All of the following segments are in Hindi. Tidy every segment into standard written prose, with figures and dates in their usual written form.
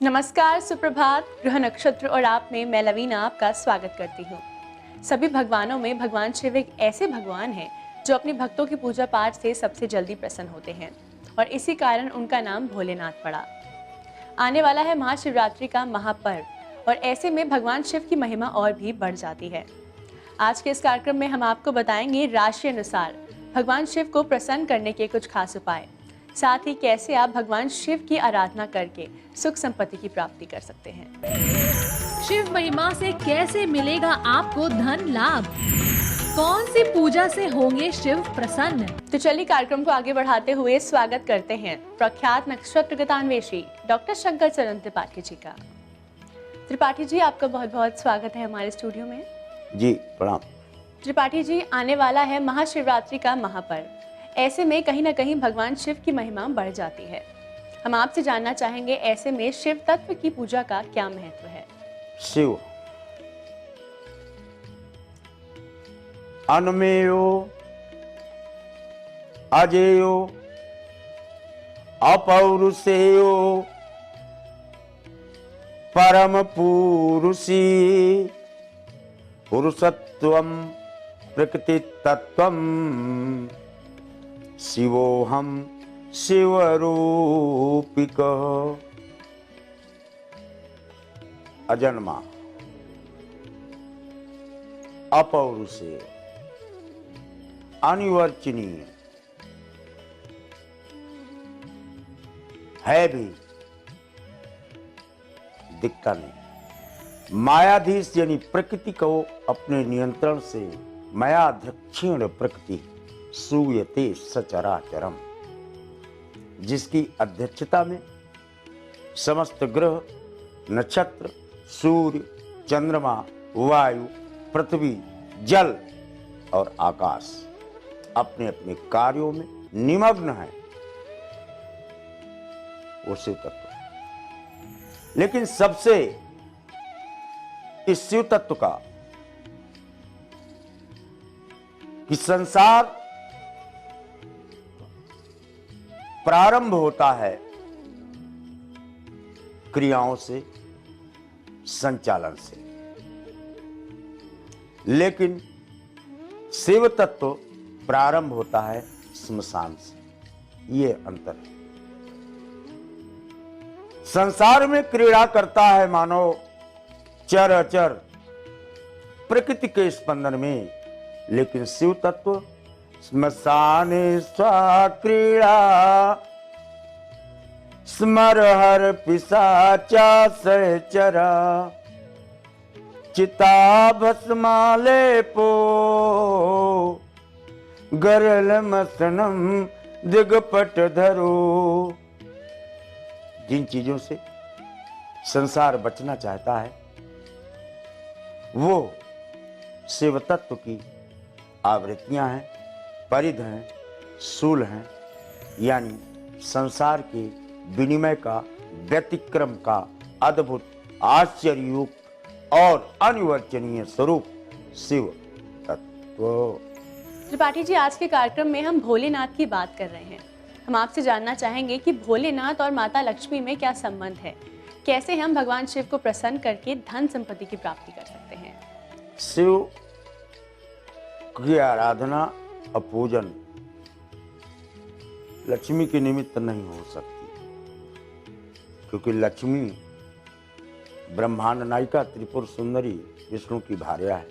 नमस्कार, सुप्रभात, ग्रह नक्षत्र और आप में मैं लवीना आपका स्वागत करती हूँ। सभी भगवानों में भगवान शिव एक ऐसे भगवान हैं जो अपने भक्तों की पूजा पाठ से सबसे जल्दी प्रसन्न होते हैं और इसी कारण उनका नाम भोलेनाथ पड़ा। आने वाला है महाशिवरात्रि का महापर्व और ऐसे में भगवान शिव की महिमा और भी बढ़ जाती है। आज के इस कार्यक्रम में हम आपको बताएंगे राशि अनुसार भगवान शिव को प्रसन्न करने के कुछ खास उपाय, साथ ही कैसे आप भगवान शिव की आराधना करके सुख संपत्ति की प्राप्ति कर सकते हैं। शिव महिमा से कैसे मिलेगा आपको धन लाभ? कौन सी पूजा से होंगे शिव प्रसन्न? तो चलिए कार्यक्रम को आगे बढ़ाते हुए स्वागत करते हैं प्रख्यात नक्षत्र गतान्वेषी डॉक्टर शंकर चरण त्रिपाठी जी का। त्रिपाठी जी, आपका बहुत बहुत स्वागत है हमारे स्टूडियो में। जी प्रणाम। त्रिपाठी जी, आने वाला है महाशिवरात्रि का महापर्व, ऐसे में कहीं ना कहीं भगवान शिव की महिमा बढ़ जाती है। हम आपसे जानना चाहेंगे ऐसे में शिव तत्व की पूजा का क्या महत्व है? शिव अनमेयो अजेयो अपौरुषेयो परम पुरुषी पुरुषत्वम प्रकृति तत्वम शिवोहम शिवरूपिक। अजन्मा, अपौरुषेय, अनिवर्चनीय है भी, दिखता नहीं। मायाधीश यानी प्रकृति को अपने नियंत्रण से मायाध्यक्षीण प्रकृति सूयते सचराचरम, जिसकी अध्यक्षता में समस्त ग्रह, नक्षत्र, सूर्य, चंद्रमा, वायु, पृथ्वी, जल और आकाश अपने अपने कार्यों में निमग्न है, वो शिव तत्व। लेकिन सबसे इस शिव तत्व का कि संसार प्रारंभ होता है क्रियाओं से, संचालन से, लेकिन शिव तत्व प्रारंभ होता है स्मशान से। ये अंतर है। संसार में क्रीड़ा करता है मानव चर अचर प्रकृति के स्पंदन में, लेकिन शिव तत्व स्मशाने स्वक्रीड़ा स्मरहर पिशाचा सहचरा चिता भस्मालेपो गरल मसनम दिगपट धरो। जिन चीजों से संसार बचना चाहता है वो शिव तत्व की आवृत्तियां हैं, परिध हैं, शूल हैं, यानी संसार के विनिमय का, व्यतिक्रम का अद्भुत, आश्चर्ययुक्त और अनिवर्चनीय स्वरूप शिव तत्व। त्रिपाठी जी, आज के कार्यक्रम में हम भोलेनाथ की बात कर रहे हैं। हम आपसे जानना चाहेंगे कि भोलेनाथ और माता लक्ष्मी में क्या संबंध है, कैसे हम भगवान शिव को प्रसन्न करके धन संपत्ति की प्राप्ति कर सकते हैं? शिव की आराधना और पूजन लक्ष्मी के निमित्त नहीं हो सकती, क्योंकि लक्ष्मी ब्रह्मांड नायिका, त्रिपुर सुंदरी, विष्णु की भार्या है।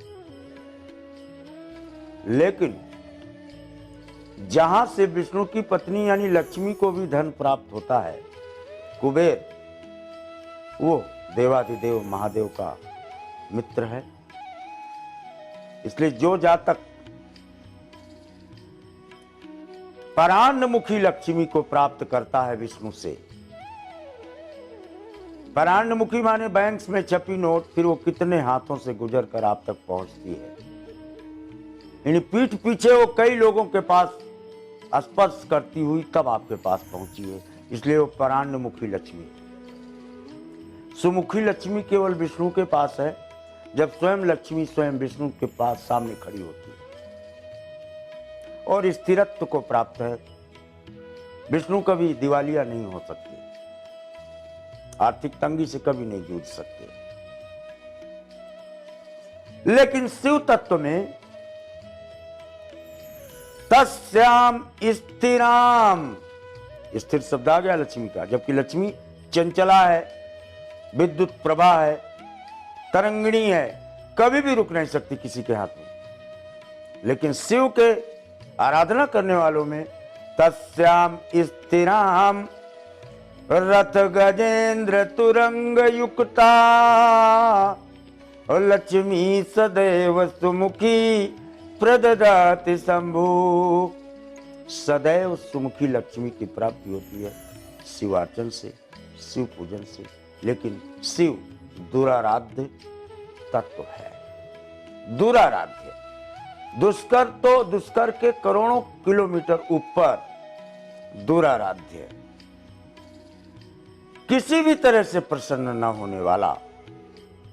लेकिन जहां से विष्णु की पत्नी यानी लक्ष्मी को भी धन प्राप्त होता है, कुबेर, वो देवाधिदेव महादेव का मित्र है। इसलिए जो जातक परान्नमुखी लक्ष्मी को प्राप्त करता है विष्णु से, परान्नमुखी माने बैंक्स में छपी नोट, फिर वो कितने हाथों से गुजर कर आप तक पहुंचती है, यानी पीठ पीछे वो कई लोगों के पास स्पर्श करती हुई तब आपके पास पहुंची है। इसलिए वो परान्नमुखी लक्ष्मी। सुमुखी लक्ष्मी केवल विष्णु के पास है, जब स्वयं लक्ष्मी स्वयं विष्णु के पास सामने खड़ी होती है और स्थिरत्व को प्राप्त है। विष्णु कभी दिवालिया नहीं हो सकती। आर्थिक तंगी से कभी नहीं जूझ सकते। लेकिन शिव तत्व में तस्याम स्थिराम, स्थिर शब्द आ गया लक्ष्मी का, जबकि लक्ष्मी चंचला है, विद्युत प्रवाह है, तरंगिणी है, कभी भी रुक नहीं सकती किसी के हाथ में। लेकिन शिव के आराधना करने वालों में तस्याम स्थिराम रथ गजेंद्र तुरंग युक्ता लक्ष्मी सदैव सुमुखी प्रददाति शंभु। सदैव सुमुखी लक्ष्मी की प्राप्ति होती है शिवार्चन से, शिव पूजन से। लेकिन शिव दुराराध्य तत्व है, दुराराध्य। दुष्कर तो दुष्कर के करोड़ों किलोमीटर ऊपर दुराराध्य है, किसी भी तरह से प्रसन्न न होने वाला।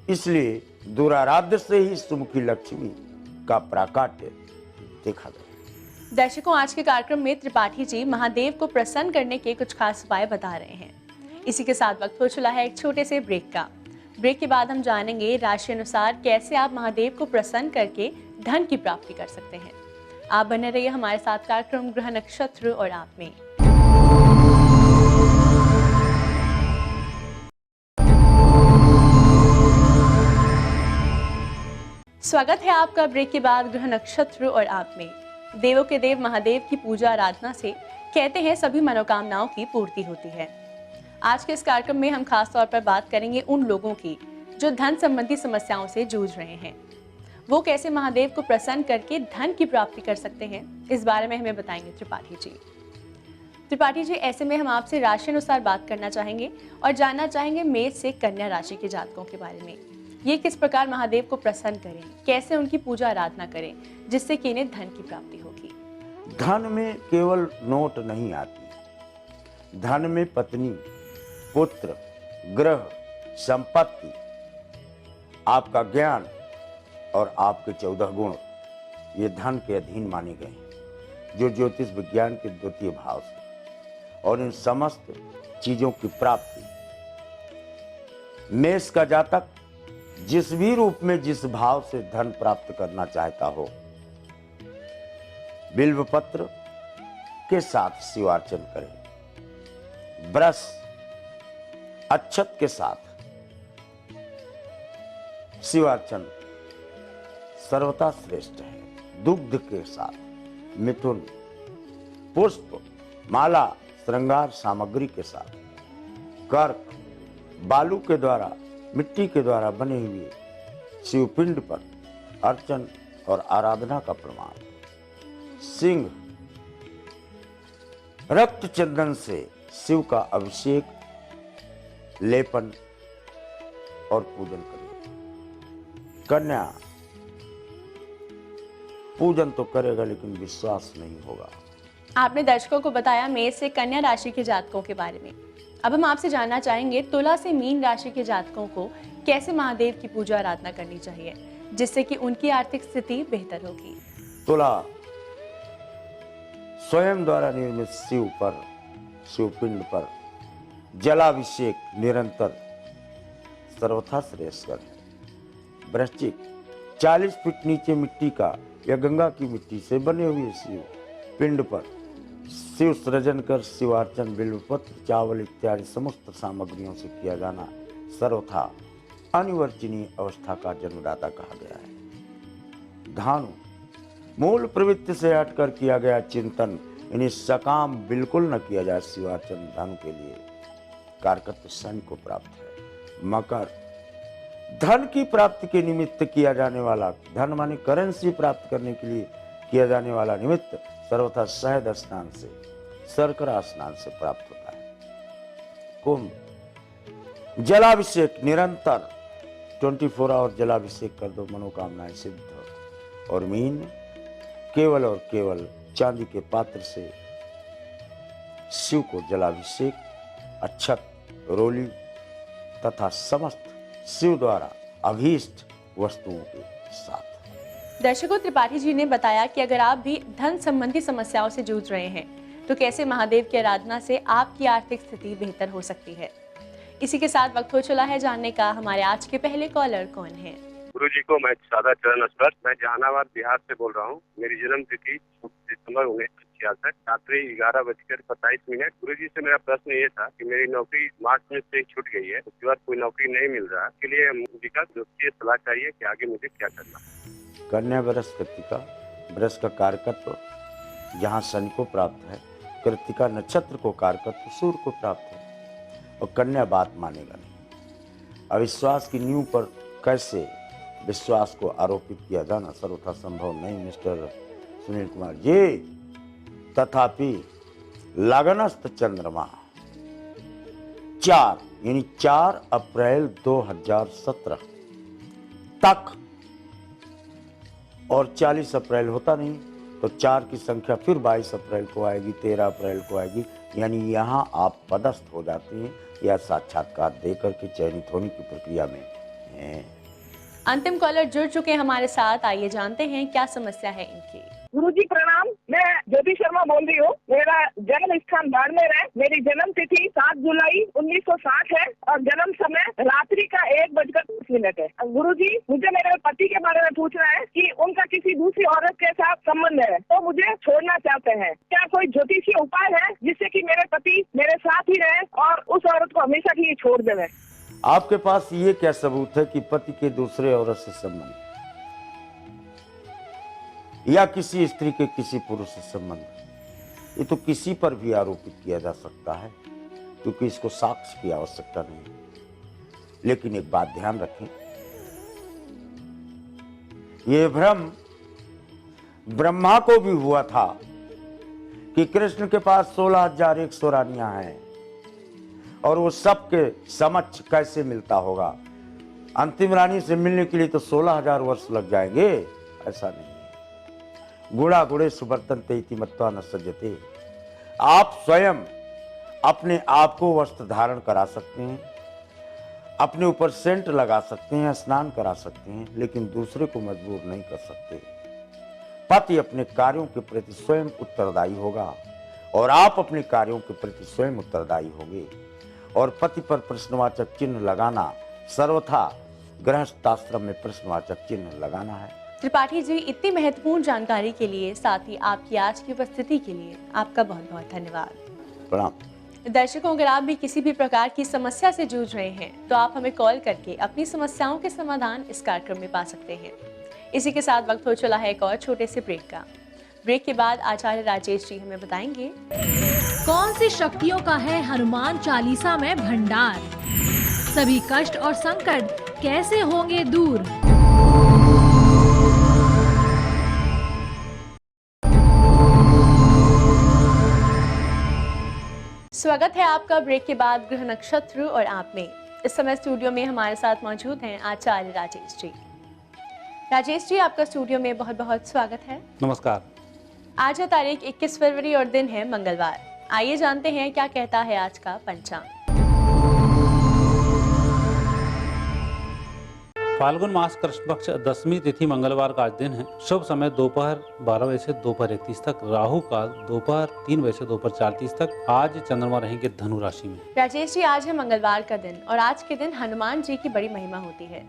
इसलिए दुराराध्य से ही सुमुखी लक्ष्मी का प्राकाट्य देखा गया। दर्शकों, आज के कार्यक्रम में त्रिपाठी जी महादेव को प्रसन्न करने के कुछ खास उपाय बता रहे हैं। इसी के साथ वक्त हो चला है एक छोटे से ब्रेक का। ब्रेक के बाद हम जानेंगे राशि अनुसार कैसे आप महादेव को प्रसन्न करके धन की प्राप्ति कर सकते हैं। आप बने रहिए हमारे साथ कार्यक्रम ग्रह नक्षत्र और आप में। स्वागत है आपका ब्रेक के बाद ग्रह नक्षत्र और आप में। देवों के देव महादेव की पूजा आराधना से कहते हैं सभी मनोकामनाओं की पूर्ति होती है। आज के इस कार्यक्रम में हम खास तौर पर बात करेंगे उन लोगों की जो धन संबंधी समस्याओं से जूझ रहे हैं। वो कैसे महादेव को प्रसन्न करके धन की प्राप्ति कर सकते हैं, इस बारे में हमें बताएंगे त्रिपाठी जी। त्रिपाठी जी, ऐसे में हम आपसे राशि अनुसार बात करना चाहेंगे और जानना चाहेंगे मेष से कन्या राशि के जातकों के बारे में। ये किस प्रकार महादेव को प्रसन्न करें, कैसे उनकी पूजा आराधना करें जिससे कि इन्हें धन की प्राप्ति होगी। धन में केवल नोट नहीं आती, धन में पत्नी, पुत्र, ग्रह, संपत्ति, आपका ज्ञान और आपके 14 गुण ये धन के अधीन माने गए हैं, जो ज्योतिष विज्ञान के द्वितीय भाव से। और इन समस्त चीजों की प्राप्ति मेष का जातक जिस भी रूप में जिस भाव से धन प्राप्त करना चाहता हो, बिल्व पत्र के साथ शिवार्चन करें, ब्रश अक्षत के साथ शिवार्चन सर्वथा श्रेष्ठ है। दुग्ध के साथ, मिथुन, पुष्प, माला, श्रृंगार सामग्री के साथ, कर्क, बालू के द्वारा, मिट्टी के द्वारा बने हुए शिवपिंड पर अर्चन और आराधना का प्रमाण, सिंह, रक्त चंदन से शिव का अभिषेक, लेपन और पूजन करें। कन्या पूजन तो करेगा लेकिन विश्वास नहीं होगा। आपने दर्शकों को बताया मेष से कन्या राशि के जातकों के बारे में। अब हम आपसे जानना चाहेंगे तुला से मीन राशि के जातकों को कैसे महादेव की पूजा आराधना करनी चाहिए जिससे कि उनकी आर्थिक स्थिति बेहतर होगी। तुला स्वयं द्वारा निर्मित शिव पर, शिवपिंड पर जलाभिषेक निरंतर सर्वथा श्रेयस्कर है। वृश्चिक 40 फीट नीचे मिट्टी का या गंगा की मिट्टी से बने हुए शिव पिंड पर शिव सृजन कर शिवार्चन, बिल्वपत्र, चावल इत्यादि समस्त सामग्रियों से किया जाना सर्वथा अनिवर्चनीय अवस्था का जन्मदाता कहा गया है। धानु मूल प्रवृत्ति से हटकर किया गया चिंतन, इन्हें सकाम बिल्कुल न किया जाए। शिवार्चन धानु के लिए कारकत्व शनि को प्राप्त है। मकर धन की प्राप्ति के निमित्त किया जाने वाला, धन माने करेंसी प्राप्त करने के लिए किया जाने वाला निमित्त सर्वथा शहद स्नान से, शर्करा स्नान से प्राप्त होता है। कुंभ जलाभिषेक निरंतर 24 आवर जलाभिषेक कर दो, मनोकामनाएं सिद्ध हो। और मीन केवल और केवल चांदी के पात्र से शिव को जलाभिषेक, अक्षत, रोली तथा समस्त शिव द्वारा अभीष्ट वस्तुओं के साथ। दर्शकों, त्रिपाठी जी ने बताया कि अगर आप भी धन संबंधी समस्याओं से जूझ रहे हैं तो कैसे महादेव की आराधना से आपकी आर्थिक स्थिति बेहतर हो सकती है। इसी के साथ वक्त हो चला है जानने का हमारे आज के पहले कॉलर कौन है। गुरु जी को मैं सादा चरण अस्पत, मैं जहानाबाद बिहार से बोल रहा हूँ। मेरी जन्म तिथि दिसंबर 1966, रात्रि 11:25। गुरु जी से मेरा प्रश्न ये था कि मेरी नौकरी मार्च में से छूट गई है, उसके बाद कोई नौकरी नहीं मिल रहा, इसके लिए जी का ज्योतिषीय सलाह चाहिए कि आगे मुझे क्या करना। कन्या बृहस्पति का कारकत्व जहाँ शनि को प्राप्त है, कृत्तिका नक्षत्र को कारकत्व सूर्य को प्राप्त है, और कन्या बात मानेगा नहीं। अविश्वास की नींव पर कैसे विश्वास को आरोपित किया जाना सर्वथा संभव नहीं मिस्टर सुनील कुमार जी। तथापि लगनस्थ चंद्रमा 4 अप्रैल 2017 तक, और 40 अप्रैल होता नहीं तो 4 की संख्या फिर 22 अप्रैल को आएगी, 13 अप्रैल को आएगी, यानी यहाँ आप पदस्थ हो जाते हैं या साक्षात्कार देकर के चयनित होने की प्रक्रिया में हैं। अंतिम कॉलर जुड़ चुके हैं हमारे साथ, आइए जानते हैं क्या समस्या है इनकी। गुरुजी प्रणाम, मैं ज्योति शर्मा बोल रही हूँ। मेरा जन्म स्थान बाड़मेर है। मेरी जन्म तिथि 7 जुलाई 1960 है और जन्म समय रात्रि का 1:10 है। गुरुजी, मुझे मेरे पति के बारे में पूछना है कि उनका किसी दूसरी औरत के साथ संबंध है तो मुझे छोड़ना चाहते हैं। क्या कोई ज्योतिषीय उपाय है जिससे कि मेरे पति मेरे साथ ही रहे और उस औरत को हमेशा के लिए छोड़ देवे? आपके पास ये क्या सबूत है कि पति के दूसरे औरत से संबंध या किसी स्त्री के किसी पुरुष से संबंध? ये तो किसी पर भी आरोपित किया जा सकता है क्योंकि इसको साक्ष्य की आवश्यकता नहीं। लेकिन एक बात ध्यान रखें, ये भ्रम ब्रह्मा को भी हुआ था कि कृष्ण के पास 16,100 रानियां हैं और वो सबके समक्ष कैसे मिलता होगा। अंतिम रानी से मिलने के लिए तो 16,000 वर्ष लग जाएंगे, ऐसा नहीं है। गुणा गुणे सुवर्तन्ते इति मत्वा न सज्जते। आप स्वयं अपने आप को वस्त्र धारण करा सकते हैं, अपने ऊपर सेंट लगा सकते हैं, स्नान करा सकते हैं, लेकिन दूसरे को मजबूर नहीं कर सकते। पति अपने कार्यों के प्रति स्वयं उत्तरदायी होगा और आप अपने कार्यों के प्रति स्वयं उत्तरदायी होंगे। और पति पर प्रश्नवाचक चिन्ह लगाना सर्वथा गृहस्थाश्रम में प्रश्नवाचक चिन्ह लगाना है। त्रिपाठी जी, इतनी महत्वपूर्ण जानकारी के लिए, साथ ही आपकी आज की उपस्थिति के लिए आपका बहुत बहुत धन्यवाद। प्रणाम। दर्शकों, अगर आप भी किसी भी प्रकार की समस्या से जूझ रहे हैं तो आप हमें कॉल करके अपनी समस्याओं के समाधान इस कार्यक्रम में पा सकते हैं। इसी के साथ वक्त हो चला है एक और छोटे से ब्रेक का। ब्रेक के बाद आचार्य राजेश जी हमें बताएंगे कौन सी शक्तियों का है हनुमान चालीसा में भंडार, सभी कष्ट और संकट कैसे होंगे दूर। स्वागत है आपका ब्रेक के बाद ग्रह नक्षत्र और आप में। इस समय स्टूडियो में हमारे साथ मौजूद हैं आचार्य राजेश जी। राजेश जी, आपका स्टूडियो में बहुत बहुत स्वागत है। नमस्कार। आज है तारीख 21 फरवरी और दिन है मंगलवार। आइए जानते हैं क्या कहता है आज का पंचांग। फाल्गुन मास कृष्ण पक्ष 10वीं तिथि मंगलवार का आज दिन है। शुभ समय दोपहर 12 बजे से दोपहर 31 तक, राहु काल दोपहर 3 बजे से दोपहर 4:30 तक। आज चंद्रमा रहेंगे धनु राशि में। राजेश जी, आज है मंगलवार का दिन और आज के दिन हनुमान जी की बड़ी महिमा होती है।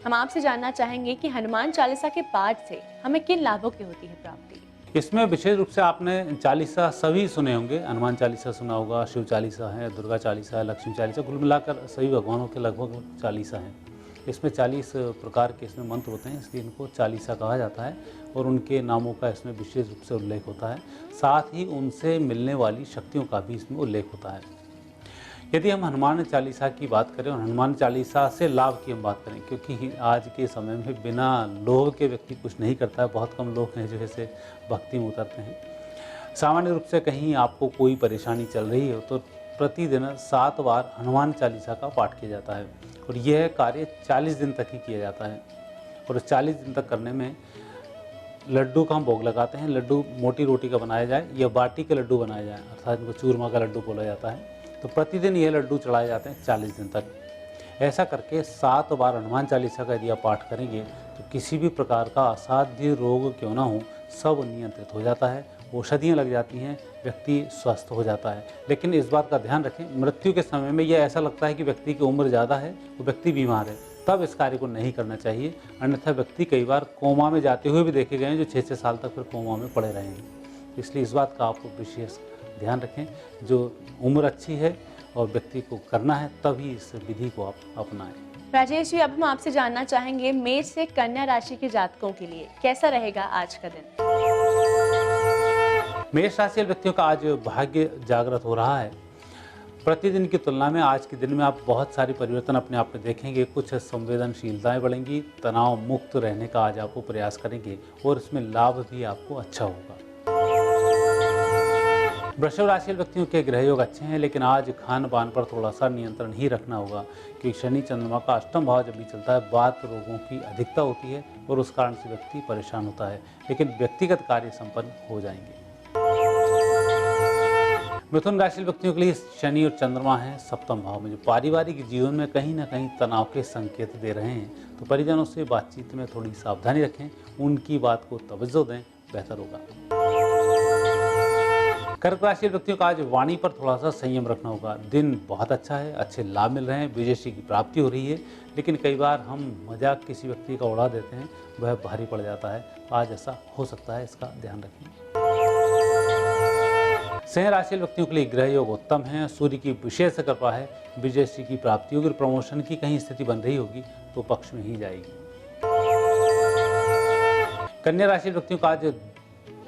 हम आपसे जानना चाहेंगे कि हनुमान चालीसा के पाठ से हमें किन लाभों की होती है प्राप्ति। इसमें विशेष रूप से आपने चालीसा सभी सुने होंगे। हनुमान चालीसा सुना होगा, शिव चालीसा है, दुर्गा चालीसा है, लक्ष्मी चालीसा, कुल मिलाकर सभी भगवानों के लगभग चालीसा है। इसमें 40 प्रकार के इसमें मंत्र होते हैं, इसलिए इनको चालीसा कहा जाता है और उनके नामों का इसमें विशेष रूप से उल्लेख होता है। साथ ही उनसे मिलने वाली शक्तियों का भी इसमें उल्लेख होता है। यदि हम हनुमान चालीसा की बात करें और हनुमान चालीसा से लाभ की हम बात करें, क्योंकि आज के समय में बिना लोभ के व्यक्ति कुछ नहीं करता है। बहुत कम लोग हैं जो ऐसे भक्ति में उतरते हैं। सामान्य रूप से कहीं आपको कोई परेशानी चल रही हो तो प्रतिदिन 7 बार हनुमान चालीसा का पाठ किया जाता है और यह कार्य 40 दिन तक ही किया जाता है। और 40 दिन तक करने में लड्डू का हम भोग लगाते हैं। लड्डू मोटी रोटी का बनाया जाए या बाटी के लड्डू बनाया जाए, अर्थात इनको चूरमा का लड्डू बोला जाता है। तो प्रतिदिन ये लड्डू चढ़ाए जाते हैं 40 दिन तक। ऐसा करके 7 बार हनुमान चालीसा का यदि आप पाठ करेंगे तो किसी भी प्रकार का असाध्य रोग क्यों ना हो, सब नियंत्रित हो जाता है औषधियाँ लग जाती हैं, व्यक्ति स्वस्थ हो जाता है। लेकिन इस बात का ध्यान रखें, मृत्यु के समय में यह ऐसा लगता है कि व्यक्ति की उम्र ज़्यादा है, वो व्यक्ति बीमार है, तब इस कार्य को नहीं करना चाहिए। अन्यथा व्यक्ति कई बार कोमा में जाते हुए भी देखे गए हैं, जो 6-6 साल तक फिर कोमा में पड़े रहे हैं। इसलिए इस बात का आप विशेष ध्यान रखें। जो उम्र अच्छी है और व्यक्ति को करना है, तभी इस विधि को आप अपनाएं। राजेश जी, अब हम आपसे जानना चाहेंगे मेष से कन्या राशि के जातकों के लिए कैसा रहेगा आज का दिन। मेष राशि वाले व्यक्तियों का आज भाग्य जागृत हो रहा है। प्रतिदिन की तुलना में आज के दिन में आप बहुत सारी परिवर्तन अपने आप में देखेंगे। कुछ संवेदनशीलताएं बढ़ेंगी, तनाव मुक्त रहने का आज आपको प्रयास करेंगे और इसमें लाभ भी आपको अच्छा होगा। वृषभ राशि वाले व्यक्तियों के ग्रह योग अच्छे हैं, लेकिन आज खान पान पर थोड़ा सा नियंत्रण ही रखना होगा, क्योंकि शनि चंद्रमा का अष्टम भाव जब भी चलता है, वात रोगों की अधिकता होती है और उस कारण से व्यक्ति परेशान होता है, लेकिन व्यक्तिगत कार्य संपन्न हो जाएंगे। मिथुन राशि वाले व्यक्तियों के लिए शनि और चंद्रमा हैं सप्तम भाव में, जो पारिवारिक जीवन में कहीं ना कहीं तनाव के संकेत दे रहे हैं। तो परिजनों से बातचीत में थोड़ी सावधानी रखें, उनकी बात को तवज्जो दें, बेहतर होगा। कर्क राशि वाले व्यक्तियों का आज वाणी पर थोड़ा सा संयम रखना होगा। दिन बहुत अच्छा है, अच्छे लाभ मिल रहे हैं, विजयश्री की प्राप्ति हो रही है, लेकिन कई बार हम मजाक किसी व्यक्ति का उड़ा देते हैं, वह भारी पड़ जाता है। आज ऐसा हो सकता है, इसका ध्यान रखें। सिंह राशि वाले व्यक्तियों के लिए ग्रह योग उत्तम है, सूर्य की विशेष कृपा है, विजयश्री की प्राप्ति होगी। प्रमोशन की कहीं स्थिति बन रही होगी तो पक्ष में ही जाएगी। कन्या राशि वाले व्यक्तियों का आज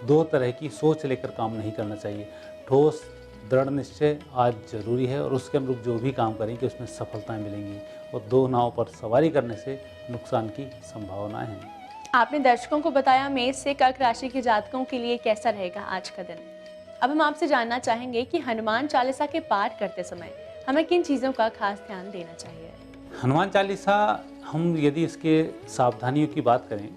दो तरह की सोच लेकर काम नहीं करना चाहिए। ठोस दृढ़ निश्चय आज जरूरी है और उसके अनुरूप जो भी काम करेंगे उसमें सफलताएं मिलेंगी, और दो नाव पर सवारी करने से नुकसान की संभावनाएं हैं। आपने दर्शकों को बताया मेष से कर्क राशि के जातकों के लिए कैसा रहेगा आज का दिन। अब हम आपसे जानना चाहेंगे कि हनुमान चालीसा के पाठ करते समय हमें किन चीज़ों का खास ध्यान देना चाहिए। हनुमान चालीसा, हम यदि इसके सावधानियों की बात करें,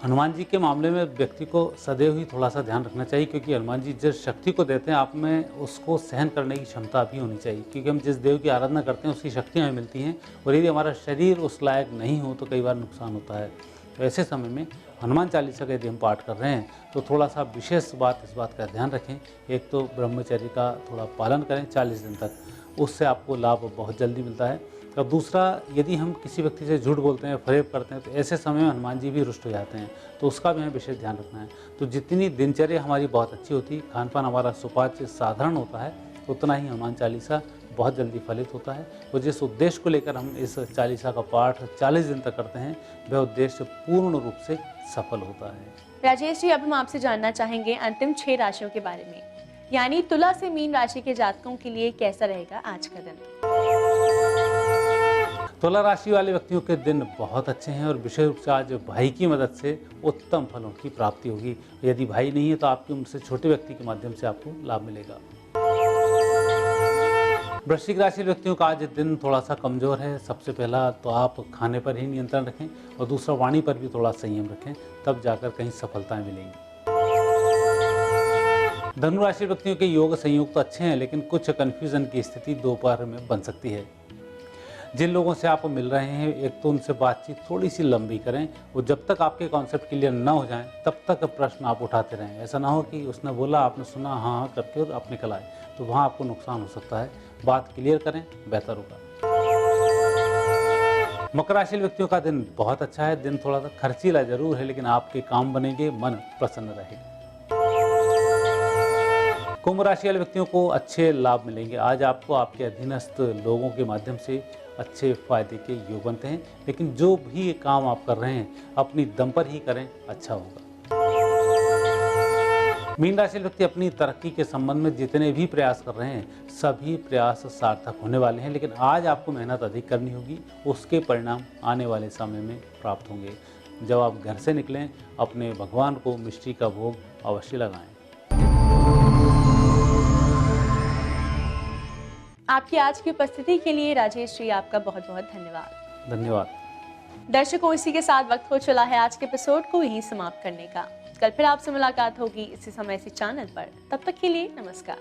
हनुमान जी के मामले में व्यक्ति को सदैव ही थोड़ा सा ध्यान रखना चाहिए, क्योंकि हनुमान जी जिस शक्ति को देते हैं आप में उसको सहन करने की क्षमता भी होनी चाहिए, क्योंकि हम जिस देव की आराधना करते हैं उसकी शक्तियाँ हमें मिलती हैं, और यदि हमारा शरीर उस लायक नहीं हो तो कई बार नुकसान होता है। तो ऐसे समय में हनुमान चालीसा का यदि हम पाठ कर रहे हैं तो थोड़ा सा विशेष इस बात का ध्यान रखें। एक तो ब्रह्मचर्य का थोड़ा पालन करें 40 दिन तक, उससे आपको लाभ बहुत जल्दी मिलता है। और दूसरा, यदि हम किसी व्यक्ति से झूठ बोलते हैं, फरेब करते हैं, तो ऐसे समय में हनुमान जी भी रुष्ट हो जाते हैं, तो उसका भी हमें विशेष ध्यान रखना है। तो जितनी दिनचर्या हमारी बहुत अच्छी होती, खान पान हमारा सुपाच्य साधारण होता है, उतना ही हनुमान चालीसा बहुत जल्दी फलित होता है। और जिस उद्देश्य को लेकर हम इस चालीसा का पाठ 40 दिन तक करते हैं, वह उद्देश्य पूर्ण रूप से सफल होता है। राजेश जी, अब हम आपसे जानना चाहेंगे अंतिम 6 राशियों के बारे में, यानी तुला से मीन राशि के जातकों के लिए कैसा रहेगा आज का दिन। तुला राशि वाले व्यक्तियों के दिन बहुत अच्छे हैं और विशेष रूप से आज भाई की मदद से उत्तम फलों की प्राप्ति होगी। यदि भाई नहीं है तो आपके उनसे छोटे व्यक्ति के माध्यम से आपको लाभ मिलेगा। वृश्चिक राशि व्यक्तियों का आज दिन थोड़ा सा कमजोर है। सबसे पहला तो आप खाने पर ही नियंत्रण रखें और दूसरा वाणी पर भी थोड़ा संयम रखें, तब जाकर कहीं सफलताएं मिलेंगी। धनु राशि व्यक्तियों के योग संयोग तो अच्छे हैं, लेकिन कुछ कन्फ्यूजन की स्थिति दोपहर में बन सकती है। जिन लोगों से आप मिल रहे हैं, एक तो उनसे बातचीत थोड़ी सी लंबी करें, और जब तक आपके कॉन्सेप्ट क्लियर ना हो जाएं तब तक प्रश्न आप उठाते रहें। ऐसा ना हो कि उसने बोला, आपने सुना, हाँ हाँ करके और आप निकल आए, तो वहाँ आपको नुकसान हो सकता है। बात क्लियर करें, बेहतर होगा। मकर राशि व्यक्तियों का दिन बहुत अच्छा है। दिन थोड़ा सा खर्चीला जरूर है, लेकिन आपके काम बनेंगे, मन प्रसन्न रहेगा। कुंभ राशि वाले व्यक्तियों को अच्छे लाभ मिलेंगे। आज आपको आपके अधीनस्थ लोगों के माध्यम से अच्छे फायदे के योग बनते हैं, लेकिन जो भी काम आप कर रहे हैं अपनी दम पर ही करें, अच्छा होगा। मीन राशि व्यक्ति अपनी तरक्की के संबंध में जितने भी प्रयास कर रहे हैं, सभी प्रयास सार्थक होने वाले हैं, लेकिन आज आपको मेहनत अधिक करनी होगी। उसके परिणाम आने वाले समय में प्राप्त होंगे। जब आप घर से निकलें, अपने भगवान को मिष्टी का भोग अवश्य लगाएं। आपकी आज की उपस्थिति के लिए राजेश जी आपका बहुत बहुत धन्यवाद। धन्यवाद। दर्शकों, इसी के साथ वक्त हो चला है आज के एपिसोड को यहीं समाप्त करने का। कल फिर आपसे मुलाकात होगी इसी समय इसी चैनल पर। तब तक के लिए नमस्कार।